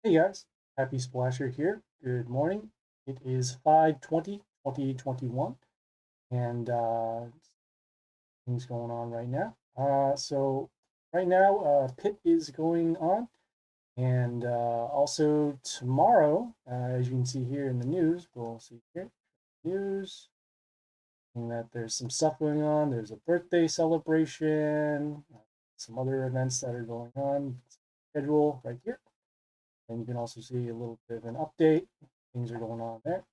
Hey guys, Happy Splasher here. Good morning. It is 5/20/2021 and things going on right now. So right now, Pit is going on, and also tomorrow, as you can see here in the news, we'll see here, news, and that there's some stuff going on. There's a birthday celebration, some other events that are going on. Schedule right here. And you can also see a little bit of an update. Things are going on there.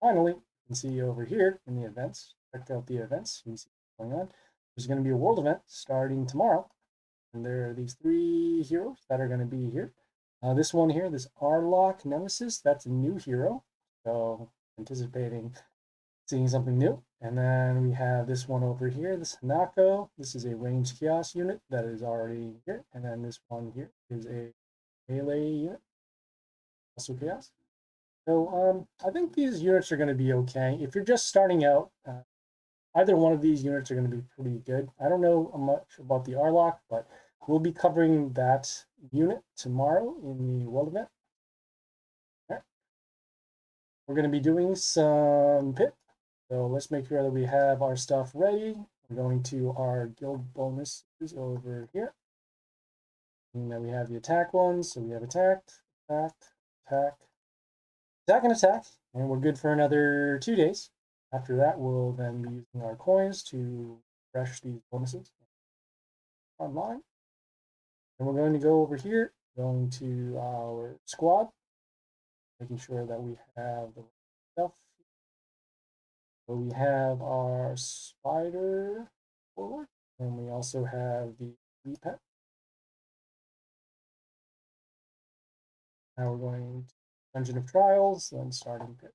Finally, you can see over here in the events, check out the events. You can see what's going on. There's going to be a world event starting tomorrow. And there are these three heroes that are going to be here. This one here, this Arlock Nemesis, that's a new hero. So anticipating seeing something new. And then we have this one over here, this Hanako. This is a ranged chaos unit that is already here. And then this one here is a melee unit, also chaos. So I think these units are going to be okay. If you're just starting out, either one of these units are going to be pretty good. I don't know much about the Arlock, but we'll be covering that unit tomorrow in the world event. All right. We're going to be doing some pit. So let's make sure that we have our stuff ready. We're going to our guild bonuses over here. And then we have the attack ones. So we have attacked, attacked, attacked, attack and attack, and we're good for another 2 days. After that, we'll then be using our coins to refresh these bonuses online. And we're going to go over here, going to our squad, making sure that we have the stuff. So we have our spider forward, and we also have the pet. Now we're going to Dungeon of Trials, then starting pit.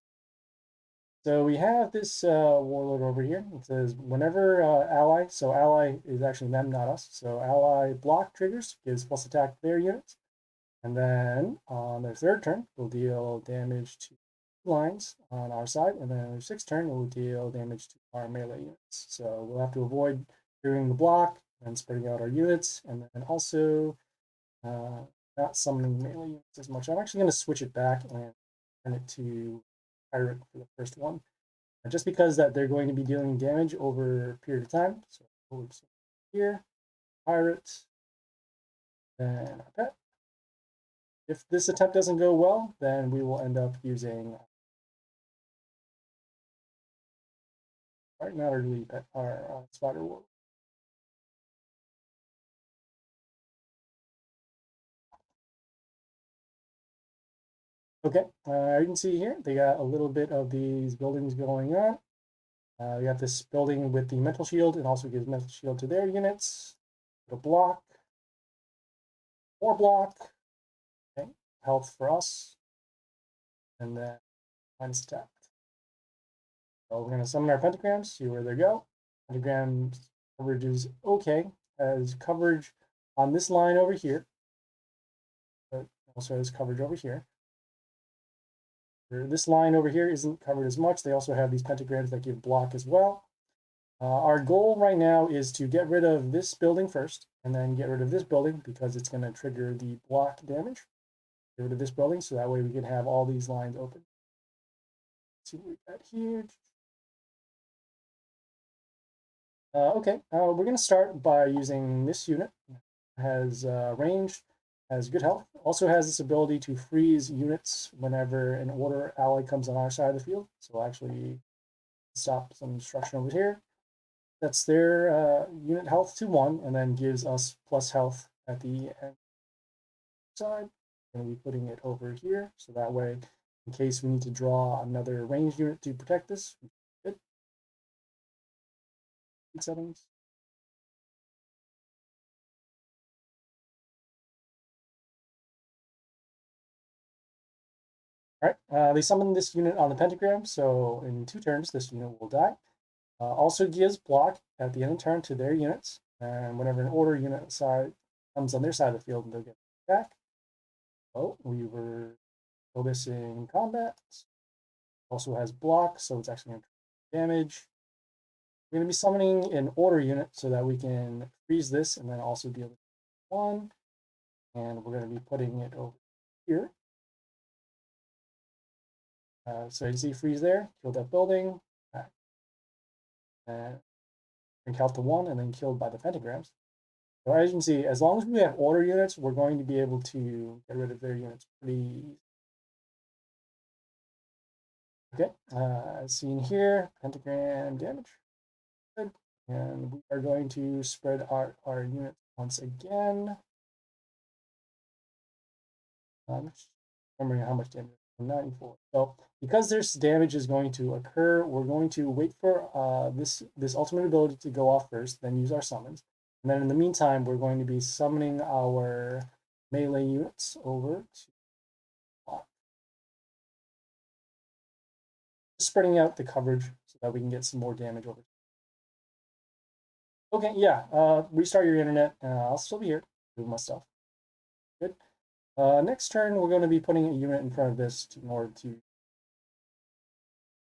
So we have this warlord over here. It says whenever ally, so ally is actually them, not us. So ally block triggers gives plus attack to their units. And then on their third turn, we'll deal damage to lines on our side. And then on their sixth turn, we'll deal damage to our melee units. So we'll have to avoid triggering the block and spreading out our units. And then also uh, not summoning melee units as much. I'm actually going to switch it back and turn it to pirate for the first one, just because that they're going to be dealing damage over a period of time. So we'll here, pirates, and our pet. If this attempt doesn't go well, then we will end up using not our lead pet, our spider wolf. Okay, you can see here they got a little bit of these buildings going on. We got this building with the mental shield, and also gives mental shield to their units. A block, more block, okay, health for us, and then minus attack. So we're going to summon our pentagrams, see where they go. Pentagrams coverage is okay, as coverage on this line over here, but also has coverage over here. This line over here isn't covered as much. They also have these pentagrams that give block as well. Our goal right now is to get rid of this building first, and then get rid of this building because it's going to trigger the block damage. Get rid of this building so that way we can have all these lines open. Let's see what we got here. Okay, we're going to start by using this unit. It has range, has good health, also has this ability to freeze units whenever an order ally comes on our side of the field. So we'll actually stop some destruction over here. That's their unit health to 1, and then gives us plus health at the end side. I'm going to be putting it over here, so that way, in case we need to draw another ranged unit to protect this, good. Settings. All right, they summon this unit on the pentagram, so in 2 turns, this unit will die. Also gives block at the end of the turn to their units, and whenever an order unit side comes on their side of the field, they'll get back. Oh, we were kill this in combat. Also has block, so it's actually going to damage. We're going to be summoning an order unit so that we can freeze this and then also deal with 1. And we're going to be putting it over here. So you see freeze there, killed that building, and count to 1, and then killed by the pentagrams. So as you can see, as long as we have order units, we're going to be able to get rid of their units pretty. Okay, as seen here, pentagram damage. Good. And we are going to spread our units once again. Remembering how much damage. 94. So because this damage is going to occur, we're going to wait for this ultimate ability to go off first, then use our summons. And then in the meantime, we're going to be summoning our melee units over to block. Spreading out the coverage so that we can get some more damage over. Okay, yeah, restart your internet. I'll still be here doing my stuff. Good. Next turn, we're going to be putting a unit in front of this in order to.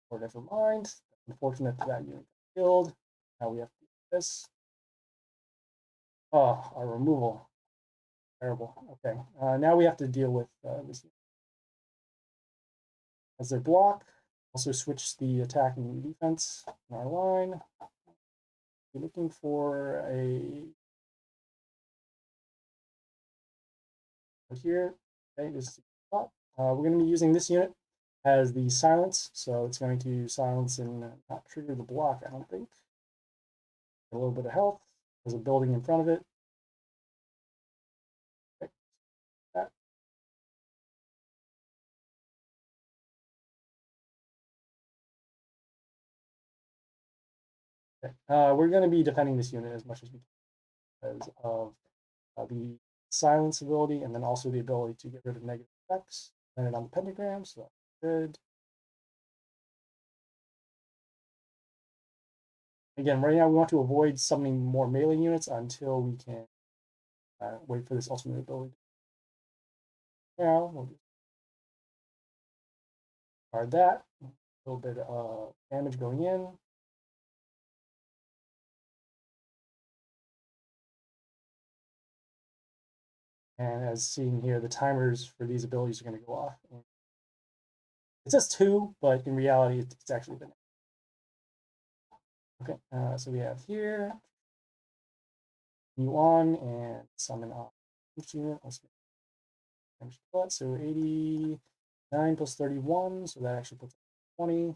Or never mind. Unfortunate that unit got killed. Now we have to do this. Oh, our removal. Terrible. Okay. Now we have to deal with this as their block. Also switch the attack and defense in our line. We're looking for a here. Okay, this is we're going to be using this unit as the silence, so it's going to silence and not trigger the block, I don't think. A little bit of health. There's a building in front of it. Okay. That. Okay. We're going to be defending this unit as much as we can because of the silence ability and then also the ability to get rid of negative effects. Landed on the pentagram, so that's good. Again, right now we want to avoid summoning more melee units until we can wait for this ultimate ability. Now we'll just guard that. A little bit of damage going in. And as seen here, the timers for these abilities are going to go off. It says 2, but in reality, it's actually been. Okay, so we have here, continue on and summon off each unit. Let's make that. So 89 plus 31, so that actually puts 20.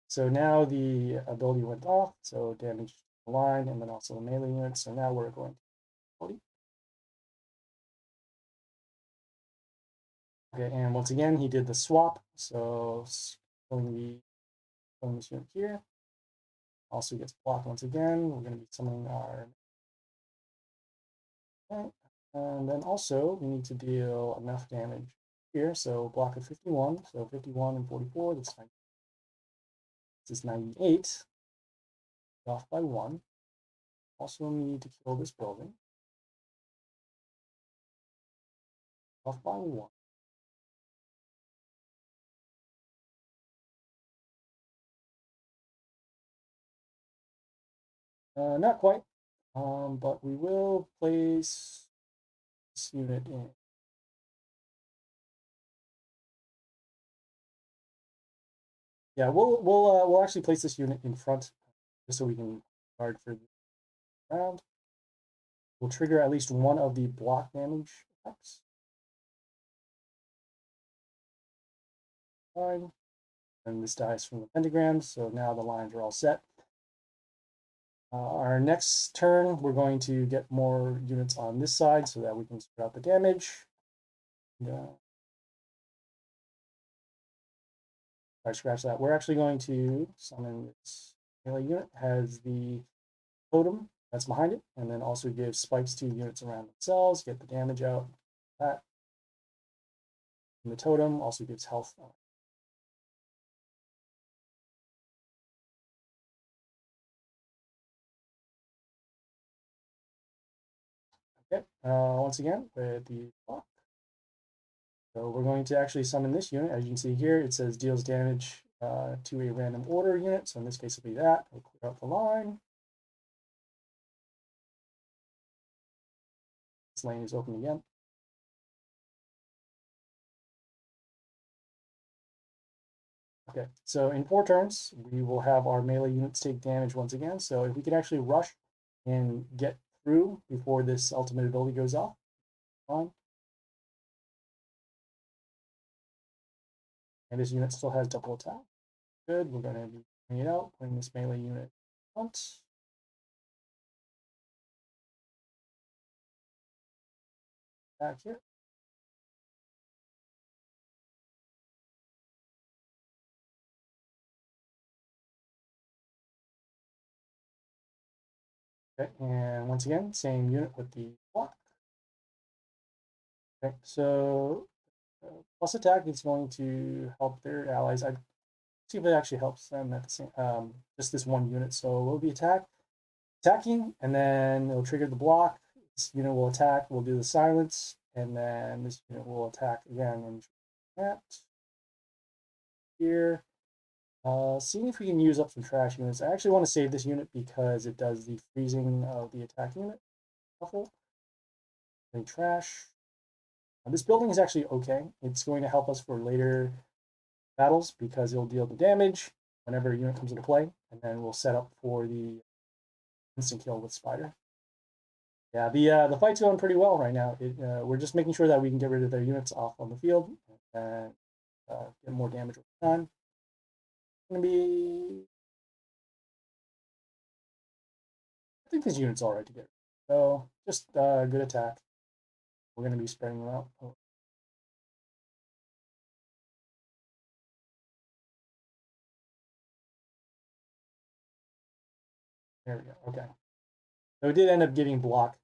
So now the ability went off, so damage the line and then also the melee unit. So now we're going to 40. Okay, and once again he did the swap, so killing this unit here. Also gets blocked once again. We're going to be summoning our. Okay. And then also we need to deal enough damage here. So block of 51. So 51 and 44. That's fine. This is 98. Off by 1. Also need to kill this building. Off by 1. Not quite, but we will place this unit in. Yeah, we'll actually place this unit in front just so we can guard for the round. We'll trigger at least one of the block damage effects. Fine. And this dies from the pentagrams, so now the lines are all set. Our next turn, we're going to get more units on this side so that we can spread out the damage. I scratch that. We're actually going to summon this melee unit, has the totem that's behind it, and then also give spikes to units around themselves, get the damage out. That. And the totem also gives health. Okay, once again, with the block. So we're going to actually summon this unit. As you can see here, it says deals damage to a random order unit. So in this case, it'll be that. We'll clear out the line. This lane is open again. Okay, so in 4 turns, we will have our melee units take damage once again. So if we could actually rush and get through before this ultimate ability goes off, fine. And this unit still has double attack. Good, we're going to be bringing it out, putting this melee unit front. Back here. Okay, and once again, same unit with the block. Okay, so plus attack is going to help their allies. I see if it actually helps them at the same just this one unit. So we'll be attacking, and then it'll trigger the block. This unit will attack, we'll do the silence, and then this unit will attack again and that here. Seeing if we can use up some trash units. I actually want to save this unit because it does the freezing of the attack unit. Shuffle. Any trash. This building is actually okay. It's going to help us for later battles because it'll deal the damage whenever a unit comes into play, and then we'll set up for the instant kill with Spider. Yeah, the fight's going pretty well right now. We're just making sure that we can get rid of their units off on the field and get more damage over time. It's gonna be, I think this unit's all right to get. So just good attack. We're gonna be spreading them out. Oh. There we go. Okay. So we did end up getting block.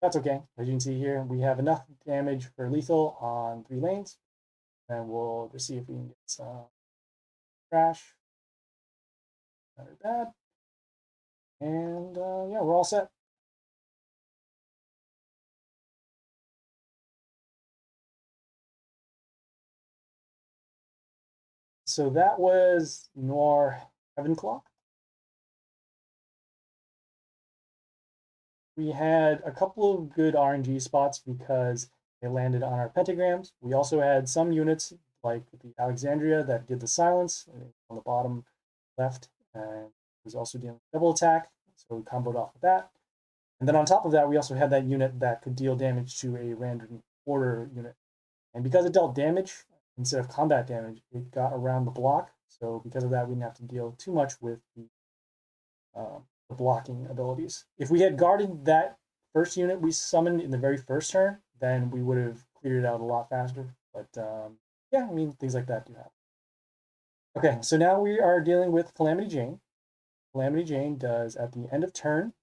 That's okay. As you can see here, we have enough damage for lethal on 3 lanes. And we'll just see if we can get some trash. Not bad. And yeah, we're all set. So that was Noir Heavenclaw. We had a couple of good RNG spots because they landed on our pentagrams. We also had some units like the Alexandria that did the silence on the bottom left, and was also dealing double attack, so we comboed off with that. And then on top of that, we also had that unit that could deal damage to a random order unit. And because it dealt damage instead of combat damage, it got around the block. So because of that, we didn't have to deal too much with the blocking abilities. If we had guarded that first unit we summoned in the very first turn, then we would have cleared it out a lot faster. But yeah, I mean, things like that do happen. Okay, so now we are dealing with Calamity Jane. Calamity Jane does, at the end of turn,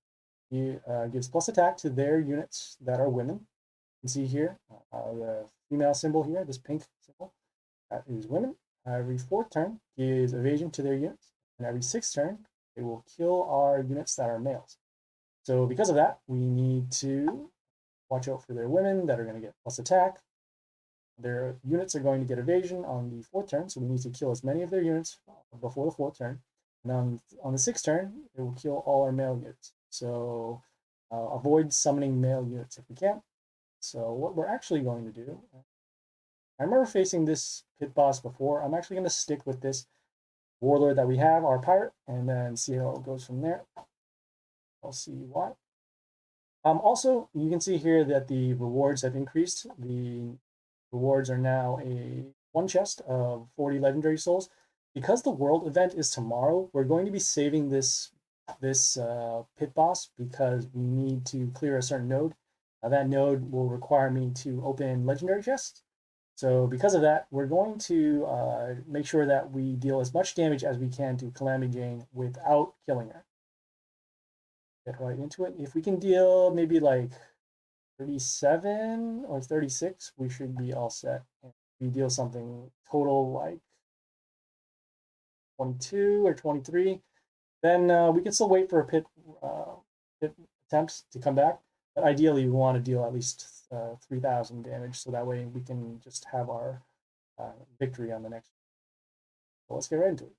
he gives plus attack to their units that are women. You can see here the female symbol here, this pink symbol, that is women. Every 4th turn, gives evasion to their units. And every 6th turn, they will kill our units that are males. So because of that, we need to watch out for their women that are going to get plus attack. Their units are going to get evasion on the 4th turn, so we need to kill as many of their units before the 4th turn. And on the 6th turn, it will kill all our male units. So avoid summoning male units if we can. So what we're actually going to do, I remember facing this pit boss before. I'm actually going to stick with this warlord that we have, our pirate, and then see how it goes from there. I'll see why. Also, you can see here that the rewards have increased. The rewards are now a 1 chest of 40 legendary souls. Because the world event is tomorrow, we're going to be saving this pit boss because we need to clear a certain node. That node will require me to open legendary chests. So because of that, we're going to make sure that we deal as much damage as we can to Calamity Jane without killing her. Get right into it. If we can deal maybe like 37 or 36, we should be all set. If we deal something total like 22 or 23, then we can still wait for a pit attempts to come back. But ideally, we want to deal at least 3,000 damage, so that way we can just have our victory on the next. So let's get right into it.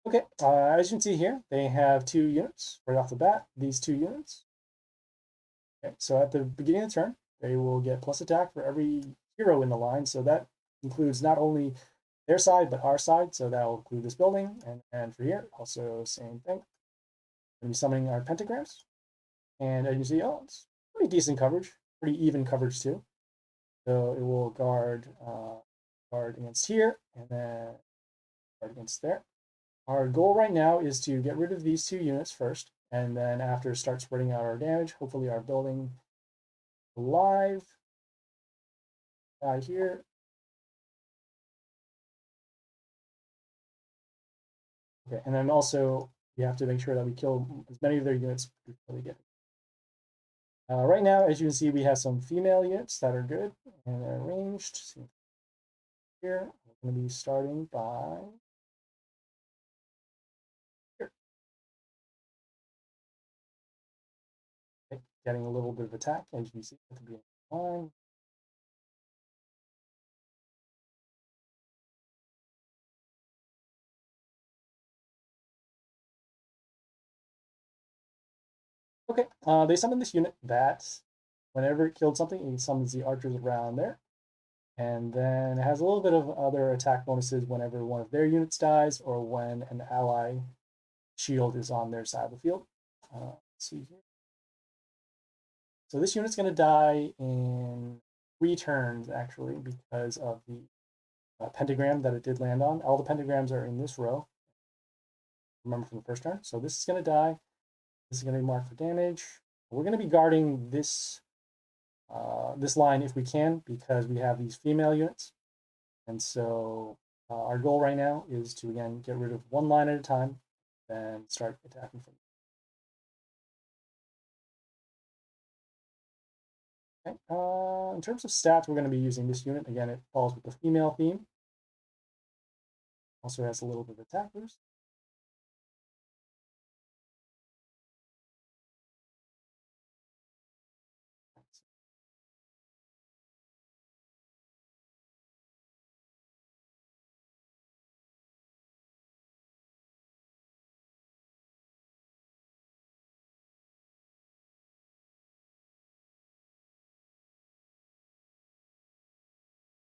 Okay, as you can see here, they have 2 units right off the bat. These 2 units. Okay, so at the beginning of the turn, they will get plus attack for every hero in the line. So that includes not only their side, but our side. So that will include this building. And for here, also same thing. We'll be summoning our pentagrams. And as you see, oh, it's pretty decent coverage, pretty even coverage too. So it will guard against here, and then guard against there. Our goal right now is to get rid of these 2 units first, and then after start spreading out our damage. Hopefully our building alive here. Okay, and then also we have to make sure that we kill as many of their units before they get. Right now, as you can see, we have some female units that are good and they're ranged. Here, we're going to be starting by here. Okay, getting a little bit of attack, as you can see at the beginning of the line. Okay, they summoned this unit that whenever it killed something, it summons the archers around there. And then it has a little bit of other attack bonuses whenever one of their units dies or when an ally shield is on their side of the field. Let's see here. So this unit's going to die in 3 turns, actually, because of the pentagram that it did land on. All the pentagrams are in this row. Remember from the first turn. So this is going to die. This is going to be marked for damage. We're going to be guarding this this line if we can, because we have these female units. And so our goal right now is to, again, get rid of 1 line at a time, then start attacking from there. Okay. In terms of stats, we're going to be using this unit. Again, it falls with the female theme. Also has a little bit of attack boost.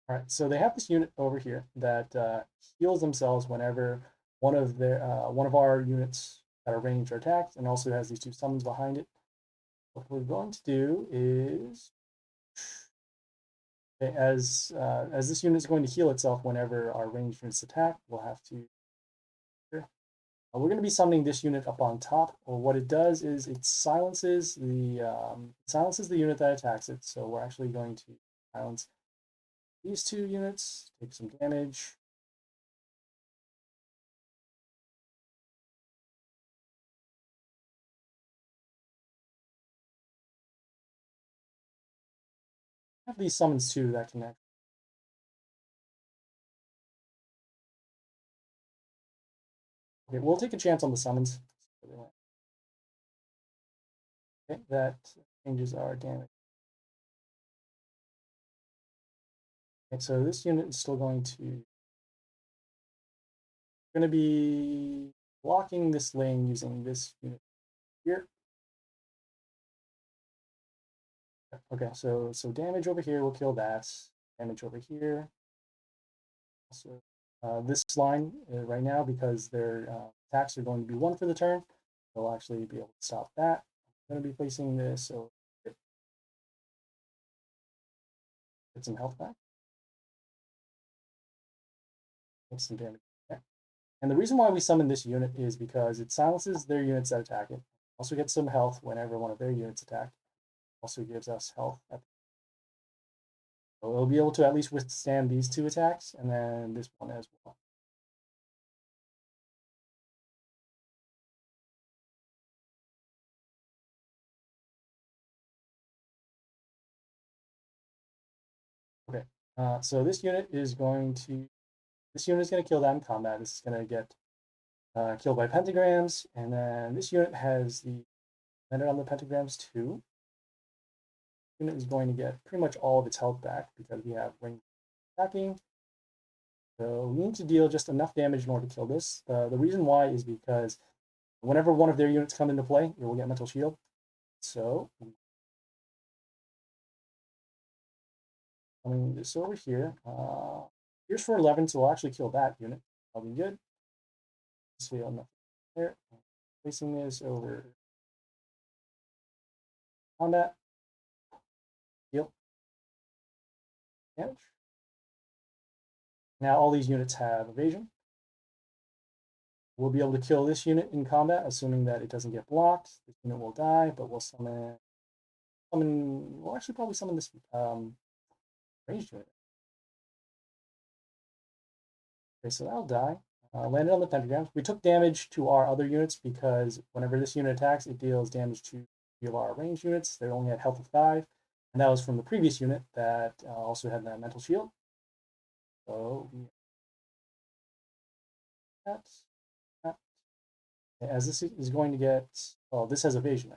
All right, so they have this unit over here that heals themselves whenever one of our units that are ranged are attacked, and also has these 2 summons behind it. What we're going to do is, okay, as this unit is going to heal itself whenever our ranged units attack, we'll have to. We're going to be summoning this unit up on top. Or what it does is it silences the unit that attacks it. So we're actually going to silence these 2 units, take some damage. I have these summons too that can actually. Okay, we'll take a chance on the summons. Okay, that changes our damage. Okay, so this unit is still going to be blocking this lane using this unit here. Okay, so damage over here will kill that. Damage over here. So this line right now, because their attacks are going to be 1 for the turn, they'll actually be able to stop that. I'm going to be placing this over here. Get some health back. Get some damage. Okay. And the reason why we summon this unit is because it silences their units that attack it. Also gets some health whenever one of their units attack. Also gives us health. So it'll be able to at least withstand these 2 attacks, and then this one as well. Okay, so this unit is going to kill that in combat. This is going to get killed by pentagrams, and then this unit has the landed on the pentagrams too. unit is going to get pretty much all of its health back because we have ring attacking. So we need to deal just enough damage in order to kill this. The reason why is because whenever one of their units come into play, it will get mental shield. So coming this over here. Here's for 11, so we'll actually kill that unit. That'll be good. So nothing there. Placing this over combat. Heal. Damage. Now all these units have evasion. We'll be able to kill this unit in combat, assuming that it doesn't get blocked. This unit will die, but we'll we'll actually probably summon this ranged unit. Okay, so that'll die. Landed on the pentagrams. We took damage to our other units because whenever this unit attacks, it deals damage to our ranged units. They only had health of 5, and that was from the previous unit that also had that mental shield. So that. As this is going to get, oh, this has evasion.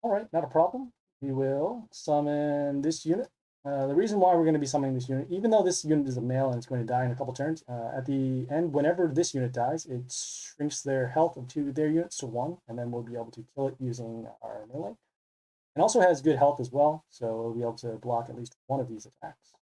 All right, not a problem. We will summon this unit. The reason why we're going to be summoning this unit, even though this unit is a male and it's going to die in a couple turns, at the end, whenever this unit dies, it shrinks their health of their units to 1, and then we'll be able to kill it using our melee. It also has good health as well, so we'll be able to block at least one of these attacks.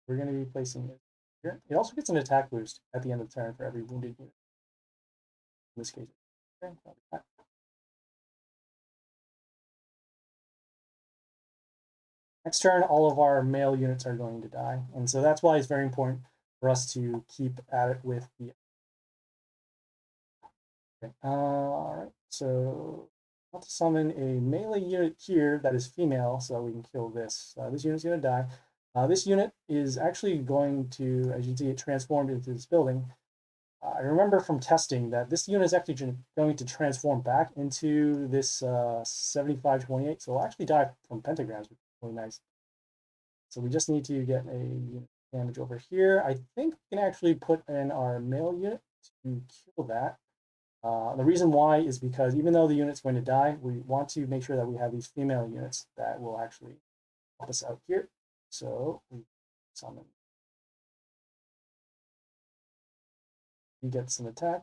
We're going to be placing it here. It also gets an attack boost at the end of the turn for every wounded unit. In this case, okay, next turn, all of our male units are going to die. And so that's why it's very important for us to keep at it with the... Okay. All right, so I want to summon a melee unit here that is female so we can kill this. This unit's going to die. This unit is actually going to, as you can see, it transformed into this building. I remember from testing that this unit is actually going to transform back into this 7528, so it'll actually die from pentagrams, which is really nice. So we just need to get a unit damage over here. I think we can actually put in our male unit to kill that. The reason why is because even though the unit's going to die, we want to make sure that we have these female units that will actually help us out here. So we summon. He gets an attack.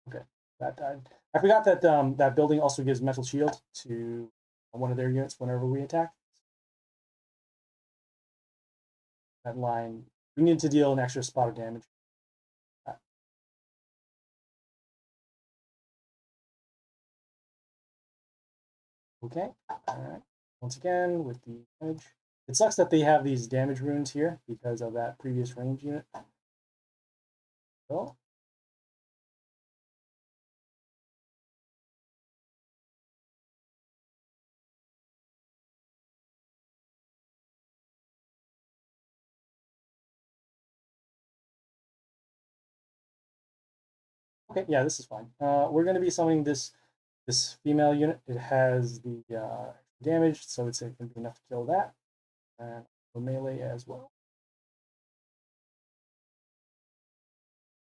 Okay, that died. I forgot that that building also gives mental shield to one of their units whenever we attack. That line, we need to deal an extra spot of damage. Okay, all right. Once again, with the damage. It sucks that they have these damage runes here because of that previous range unit. So, okay, yeah, this is fine. We're going to be summoning this female unit. It has the damage, so it's going to be enough to kill that. And the melee as well.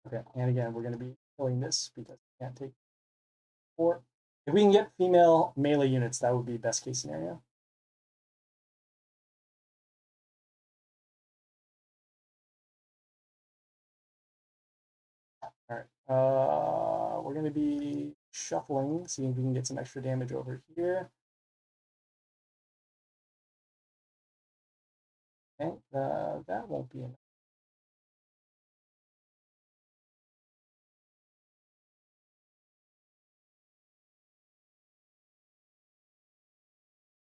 Okay, and again, we're going to be killing this because we can't take 4. If we can get female melee units, that would be best case scenario. All right, we're going to be shuffling, seeing if we can get some extra damage over here. Okay, that won't be enough.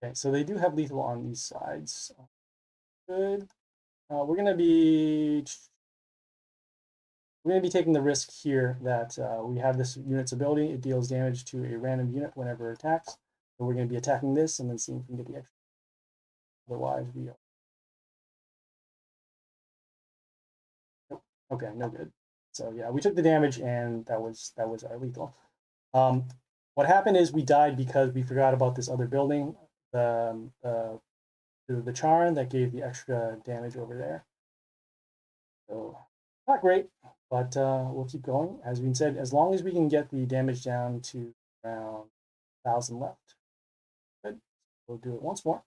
Okay, so they do have lethal on these sides. Good. We're going to be taking the risk here that we have this unit's ability. It deals damage to a random unit whenever it attacks. So we're going to be attacking this and then seeing if we can get the extra. Otherwise, we are. Nope. Okay, no good. So yeah, we took the damage and that was our lethal. What happened is we died because we forgot about this other building, the Charon that gave the extra damage over there. So not great, but we'll keep going. As we said, as long as we can get the damage down to around 1,000 left. Good. We'll do it once more.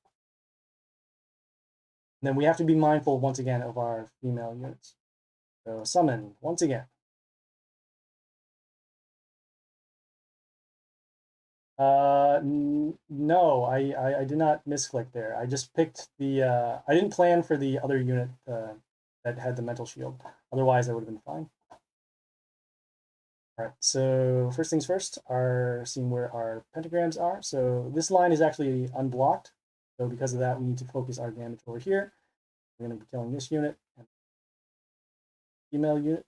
And then we have to be mindful once again of our female units. So summon once again. No, I did not misclick there. I just picked the, I didn't plan for the other unit that had the mental shield. Otherwise, I would have been fine. All right, so first things first, seeing where our pentagrams are. So this line is actually unblocked. So because of that, we need to focus our damage over here. We're going to be killing this unit and female unit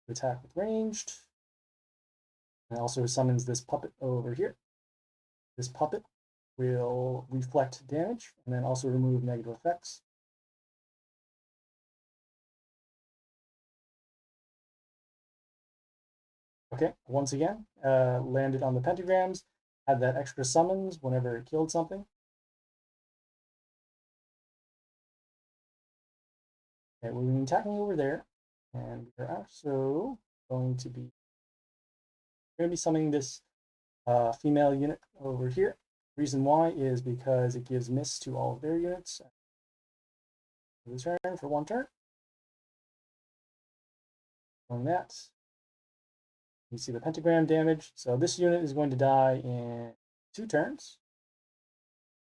to attack with ranged. And also summons this puppet over here. This puppet will reflect damage and then also remove negative effects. Okay, once again, landed on the pentagrams, had that extra summons whenever it killed something. Okay, we're attacking over there, and we're also going to be summoning this female unit over here. Reason why is because it gives miss to all of their units. Turn for one turn. On that, you see the pentagram damage. So this unit is going to die in 2 turns.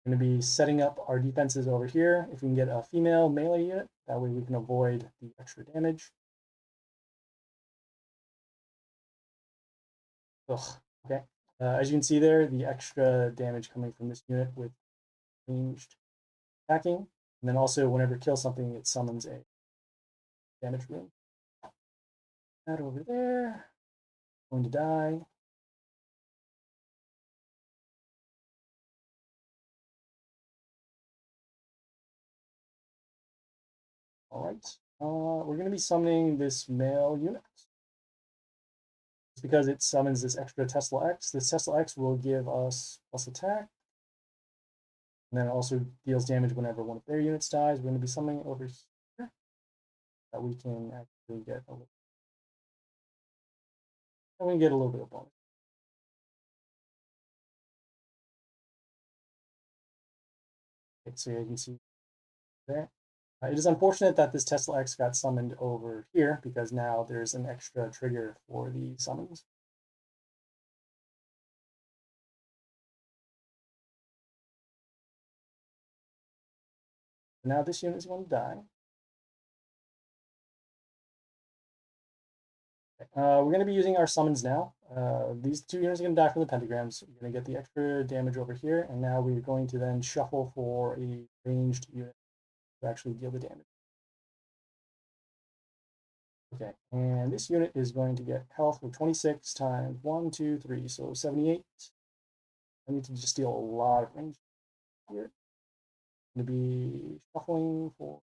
We're going to be setting up our defenses over here. If we can get a female melee unit, that way we can avoid the extra damage. Ugh, okay. As you can see there, the extra damage coming from this unit with ranged attacking. And then also, whenever it kills something, it summons a damage rune. That over there. Going to die. All right. We're going to be summoning this male unit. It's because it summons this extra Tesla X. This Tesla X will give us plus attack. And then it also deals damage whenever one of their units dies. We're going to be summoning over here. That we can actually get a little. And we can get a little bit of bonus. Okay, so you can see there. It is unfortunate that this Tesla X got summoned over here because now there's an extra trigger for the summons. Now this unit is going to die. We're going to be using our summons now. These 2 units are going to die from the pentagrams. We're going to get the extra damage over here, and now we're going to then shuffle for a ranged unit to actually deal the damage. Okay, and this unit is going to get health of 26 times 1, 2, 3, so 78. I need to just deal a lot of range here. I'm going to be shuffling for.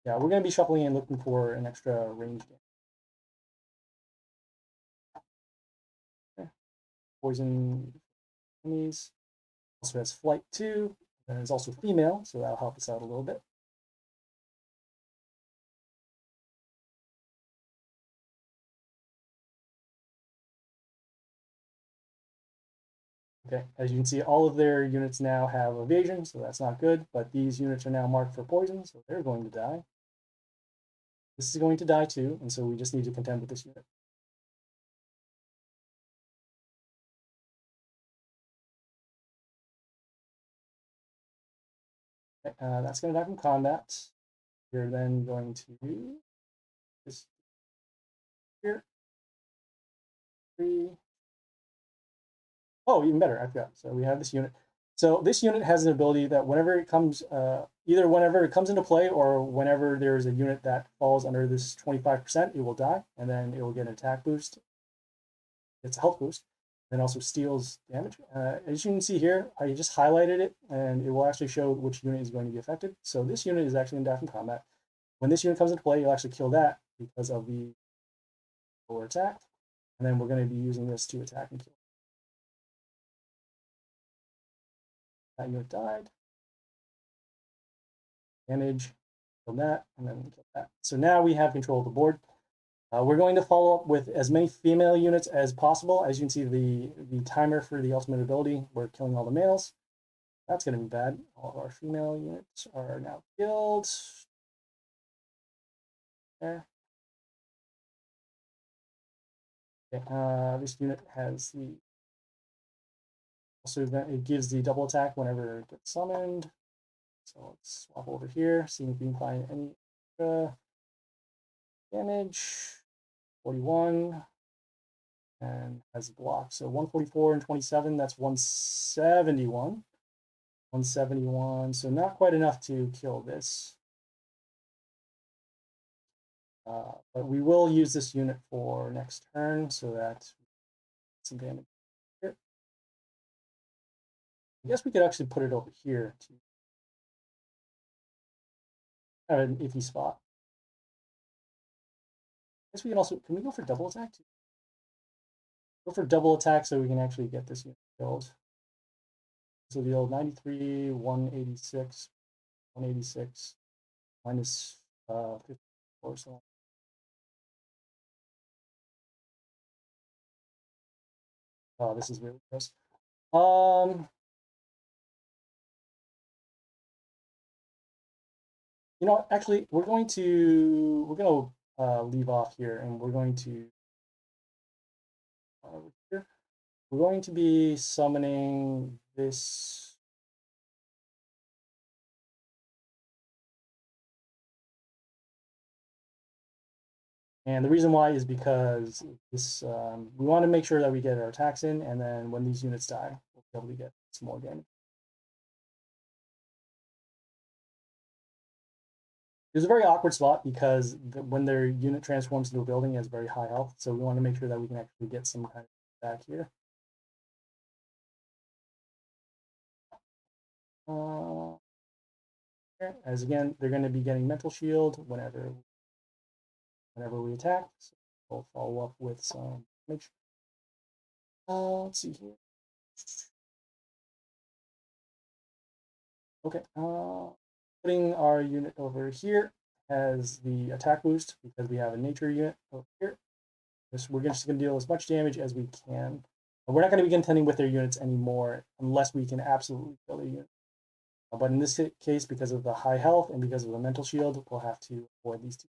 Yeah, we're going to be shuffling and looking for an extra range damage. Okay. Poison enemies. Also has flight 2, and is also female, so that'll help us out a little bit. Okay, as you can see, all of their units now have evasion, so that's not good, but these units are now marked for poison, so they're going to die. This is going to die too, and so we just need to contend with this unit. Okay, that's going to die from combat. We're then going to do this here. 3. Oh, even better, I forgot. So we have this unit. So this unit has an ability that whenever it comes, either whenever it comes into play or whenever there's a unit that falls under this 25%, it will die, and then it will get an attack boost. It's a health boost, and also steals damage. As you can see here, I just highlighted it, and it will actually show which unit is going to be affected. So this unit is actually in die from combat. When this unit comes into play, you'll actually kill that because of the lower attack. And then we're going to be using this to attack and kill. That unit died. Damage, kill that, and then kill that. So now we have control of the board. We're going to follow up with as many female units as possible. As you can see, the timer for the ultimate ability, we're killing all the males. That's going to be bad. All of our female units are now killed. There. Okay, this unit has the also it gives the double attack whenever it gets summoned. So let's swap over here, see if we can find any extra damage. 41 and has block. So 144 and 27, that's 171. 171, so not quite enough to kill this. But we will use this unit for next turn so that some damage here. I guess we could actually put it over here to have an iffy spot. I guess we can also, can we go for double attack too? Go for double attack so we can actually get this unit killed. So the old 93, 186, 186, minus 54, so. Oh, this is really gross. You know, actually, we're going to leave off here, and we're going to here. We're going to be summoning this. And the reason why is because this we want to make sure that we get our attacks in, and then when these units die, we'll be able to get some more damage. It's a very awkward spot because when their unit transforms into a building, it has very high health. So we want to make sure that we can actually get some kind of attack here. As again, they're going to be getting mental shield whenever we attack. So we'll follow up with some damage. Let's see here. Okay, putting our unit over here has the attack boost because we have a nature unit over here. We're just going to deal as much damage as we can. We're not going to be contending with their units anymore unless we can absolutely kill their unit. But in this case, because of the high health and because of the mental shield, we'll have to avoid these two.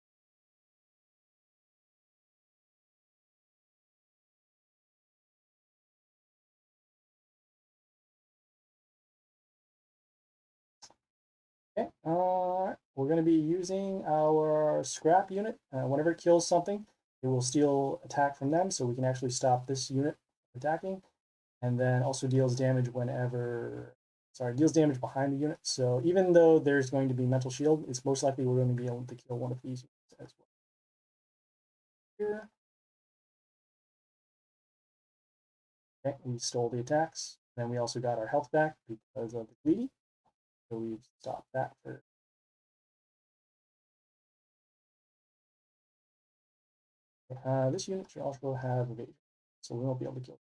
Okay, we're going to be using our scrap unit. Whenever it kills something, it will steal attack from them, so we can actually stop this unit attacking. And then also deals damage deals damage behind the unit. So even though there's going to be mental shield, it's most likely we're going to be able to kill one of these units as well. Here. Okay, we stole the attacks. Then we also got our health back because of the greedy. So we've stopped that for. This unit should also have evasion, so we won't be able to kill.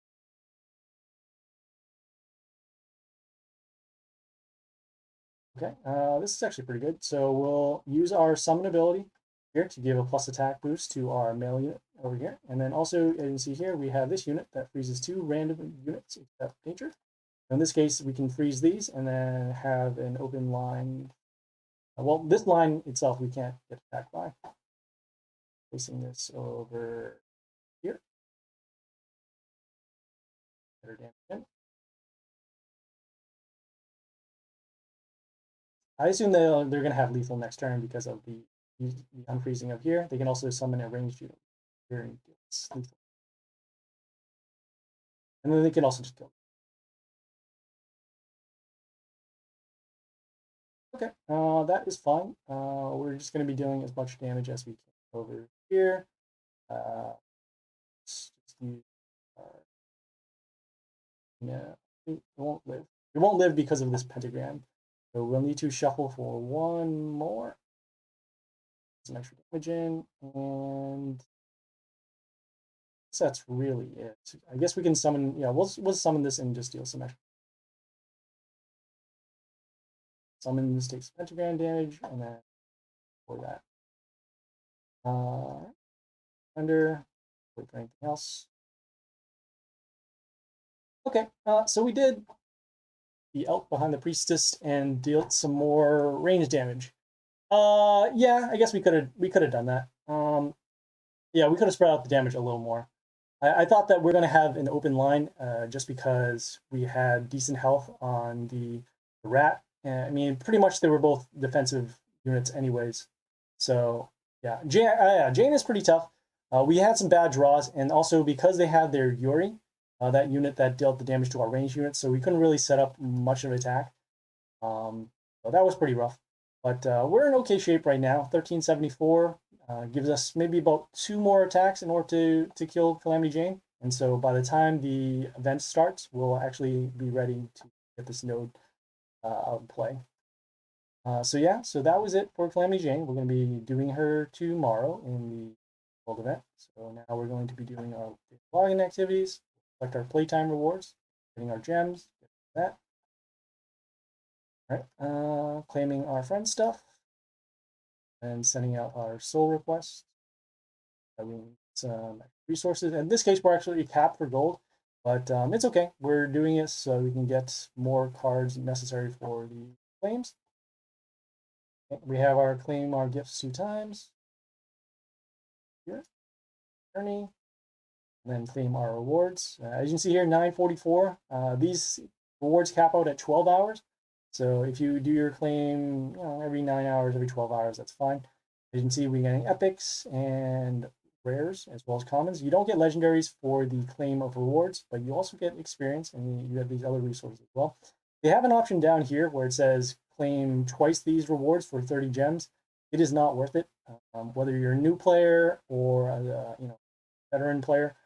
Okay, this is actually pretty good. So we'll use our summon ability here to give a plus attack boost to our male unit over here. And then also, as you can see here, we have this unit that freezes 2 random units except nature. In this case, we can freeze these and then have an open line. Well, this line itself, we can't get attacked by. Placing this over here. Better damage in. I assume they're going to have lethal next turn because of the unfreezing of here. They can also summon a ranged unit here and it's lethal. And then they can also just kill. Okay, that is fine. We're just going to be dealing as much damage as we can over here. Let's just use yeah, it won't live. It won't live because of this pentagram. So we'll need to shuffle for one more. Some extra damage in, and guess that's really it. I guess we can summon, yeah, we'll summon this and just deal some extra. Summon this takes pentagram damage, and then for that. Under, wait for anything else. Okay, so we did the elk behind the priestess and dealt some more range damage. Yeah, I guess we could have done that. Yeah, we could have spread out the damage a little more. I thought that we're going to have an open line just because we had decent health on the rat. I mean, pretty much they were both defensive units anyways. So, yeah, Jane is pretty tough. We had some bad draws, and also because they had their Yuri, that unit that dealt the damage to our ranged units, so we couldn't really set up much of an attack. So that was pretty rough. But we're in okay shape right now. 1374 gives us maybe about 2 more attacks in order to kill Calamity Jane. And so by the time the event starts, we'll actually be ready to get this node out and play. So yeah, so that was it for Calamity Jane. We're going to be doing her tomorrow in the world event. So now we're going to be doing our login activities, collect our playtime rewards, getting our gems, that. All right, claiming our friend stuff and sending out our soul request. We need some resources. In this case, we're actually capped for gold, but it's okay. We're doing it so we can get more cards necessary for the claims. Okay, we have our claim our gifts 2 times. Here, journey, and then claim our rewards. As you can see here, 944. These rewards cap out at 12 hours. So if you do your claim, every 9 hours, every 12 hours, that's fine. As you can see, we're getting epics and rares as well as commons. You don't get legendaries for the claim of rewards, but you also get experience, and you have these other resources as well. They have an option down here where it says claim twice these rewards for 30 gems. It is not worth it. Whether you're a new player or a veteran player,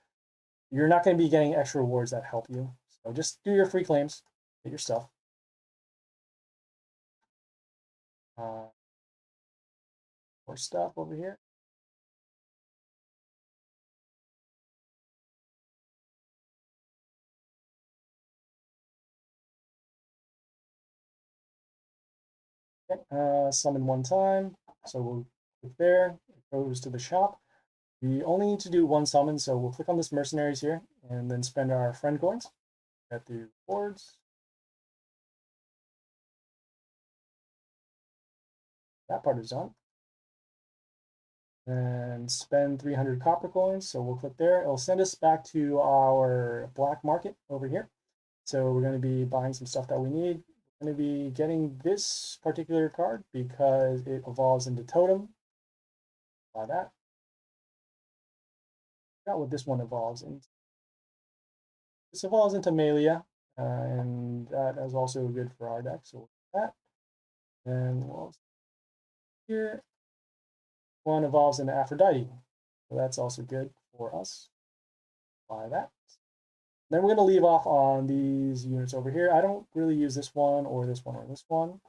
you're not going to be getting extra rewards that help you. So just do your free claims, get your stuff. More stuff over here. Okay, summon 1 time. So we'll click there. It goes to the shop. We only need to do 1 summon, so we'll click on this mercenaries here and then spend our friend coins at the rewards. That part is done. And spend 300 copper coins. So we'll click there. It'll send us back to our black market over here. So we're going to be buying some stuff that we need. We're going to be getting this particular card because it evolves into totem. Buy that. Forgot what this one evolves into. This evolves into Malia, and that is also good for our deck. So we'll do that. And we'll here. One evolves into Aphrodite. So that's also good for us. Buy that. Then we're going to leave off on these units over here. I don't really use this one or this one or this one.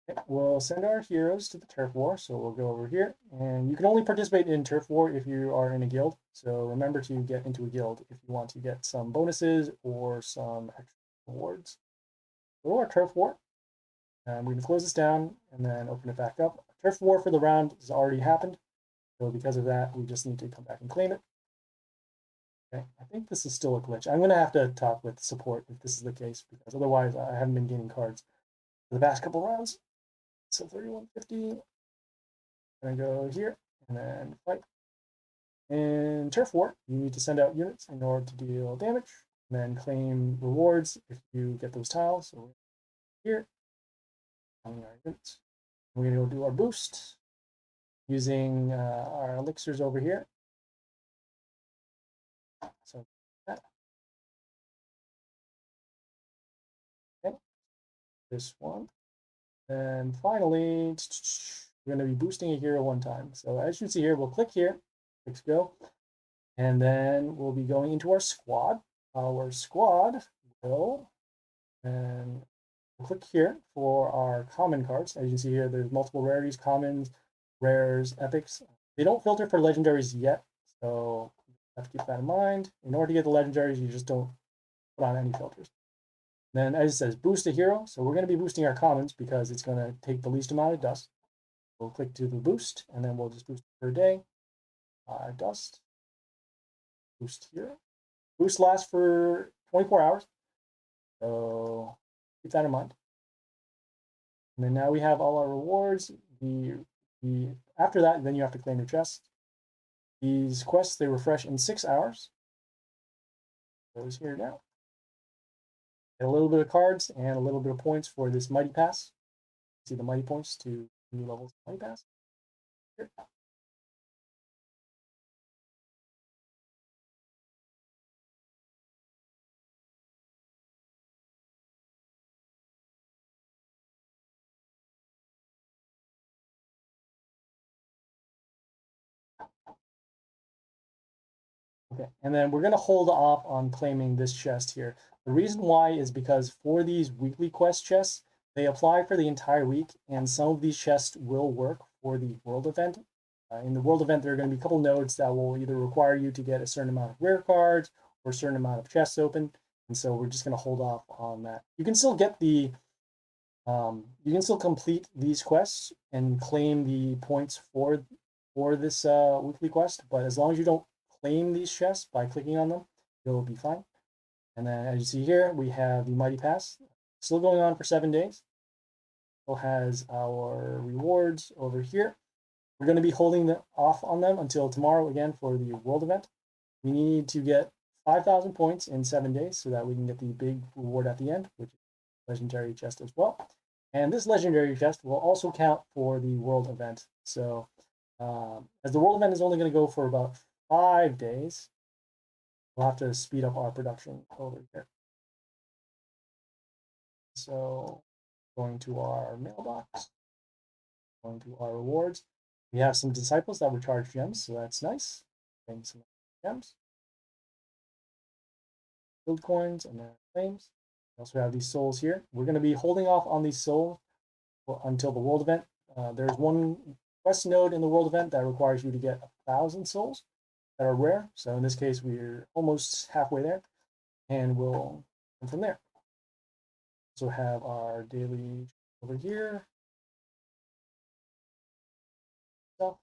Okay, we'll send our heroes to the turf war. So we'll go over here. And you can only participate in turf war if you are in a guild. So remember to get into a guild if you want to get some bonuses or some extra rewards. So our turf war. We're going to close this down and then open it back up. Turf war for the round has already happened. So because of that, we just need to come back and claim it. Okay, I think this is still a glitch. I'm going to have to talk with support if this is the case, because otherwise I haven't been gaining cards for the past couple rounds. So 3150. I'm going to go here and then fight. In Turf War, you need to send out units in order to deal damage, and then claim rewards if you get those tiles. So here, our units. We're going to go do our boost using our elixirs over here. So that. Okay, this one. And finally, we're going to be boosting a hero 1 time. So as you can see here, we'll click here, let's go. And then we'll be going into our squad. Our squad will, and we'll click here for our common cards. As you can see here, there's multiple rarities, commons, rares, epics. They don't filter for legendaries yet, so you have to keep that in mind. In order to get the legendaries, you just don't put on any filters. Then, as it says, boost a hero. So we're going to be boosting our commons because it's going to take the least amount of dust. We'll click to the boost, and then we'll just boost per day. Dust. Boost hero. Boost lasts for 24 hours. So keep that in mind. And then now we have all our rewards. After that, then you have to claim your chest. These quests, they refresh in 6 hours. Those here now. Get a little bit of cards and a little bit of points for this Mighty Pass. See the Mighty points to new levels of Mighty Pass. Here. Okay, and then we're going to hold off on claiming this chest here. The reason why is because for these weekly quest chests, they apply for the entire week, and some of these chests will work for the world event. In the world event, there are going to be a couple nodes that will either require you to get a certain amount of rare cards or a certain amount of chests open, and so we're just going to hold off on that. You can still get the you can still complete these quests and claim the points for this weekly quest, but as long as you don't claim these chests by clicking on them, you'll be fine. And then as you see here, we have the Mighty Pass still going on for 7 days. Still has our rewards over here. We're going to be holding them off on them until tomorrow again for the world event. We need to get 5,000 points in 7 days so that we can get the big reward at the end, which is legendary chest as well. And this legendary chest will also count for the world event. So as the world event is only going to go for about 5 days, we'll have to speed up our production over here. So going to our mailbox, going to our rewards. We have some disciples that were charged gems, so that's nice. Getting some gems. Build coins and then claims. We also have these souls here. We're going to be holding off on these souls until the world event. There's one quest node in the world event that requires you to get 1,000 souls that are rare. So in this case, we're almost halfway there, and we'll come from there. Also have our daily over here. So,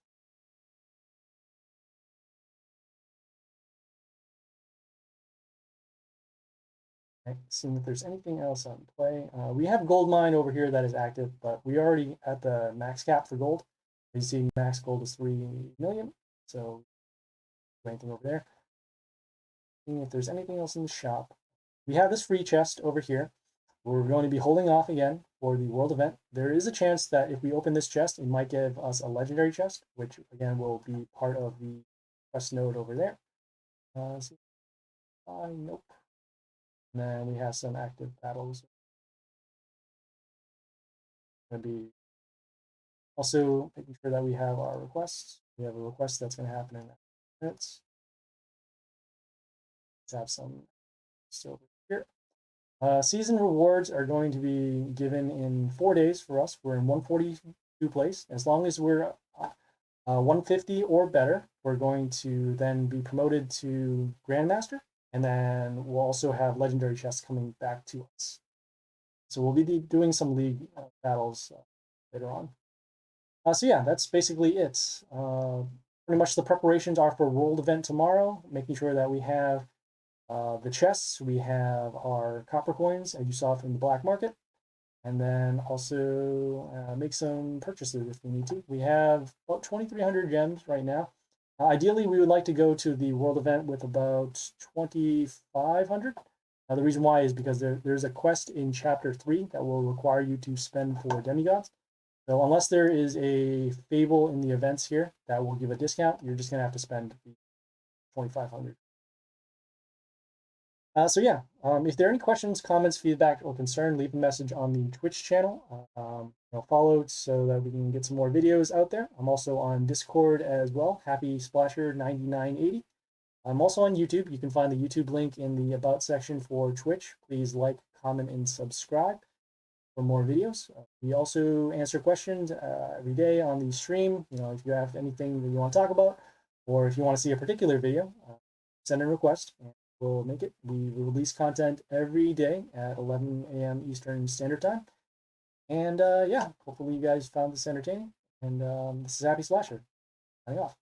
okay, seeing if there's anything else on play. We have gold mine over here that is active, but we already at the max cap for gold. As you see, max gold is 3 million. So anything over there. Seeing if there's anything else in the shop. We have this free chest over here. We're going to be holding off again for the world event. There is a chance that if we open this chest, it might give us a legendary chest, which again will be part of the quest node over there. Nope. And then we have some active battles. Going to be also making sure that we have our requests. We have a request that's going to happen in minutes. Let's have some still over here. Season rewards are going to be given in 4 days for us. We're in 142 place. As long as we're 150 or better, we're going to then be promoted to Grandmaster, and then we'll also have legendary chests coming back to us. So we'll be doing some league battles later on. So yeah, that's basically it. Pretty much the preparations are for world event tomorrow, making sure that we have the chests, we have our copper coins, as you saw from the black market, and then also make some purchases if we need to. We have about 2,300 gems right now. Ideally, we would like to go to the world event with about 2,500. The reason why is because there's a quest in Chapter 3 that will require you to spend for demigods. So unless there is a fable in the events here that will give a discount, you're just going to have to spend 2,500. So yeah, if there are any questions, comments, feedback, or concern, leave a message on the Twitch channel. Follow so that we can get some more videos out there. I'm also on Discord as well, Happy Splasher 9980. I'm also on YouTube. You can find the YouTube link in the About section for Twitch. Please like, comment, and subscribe. for more videos. We also answer questions every day on the stream. You know, if you have anything that you want to talk about, or if you want to see a particular video, send a request and we'll make it. We release content every day at 11 a.m. Eastern Standard Time. And yeah, hopefully you guys found this entertaining. And this is Happy Slasher. Signing off.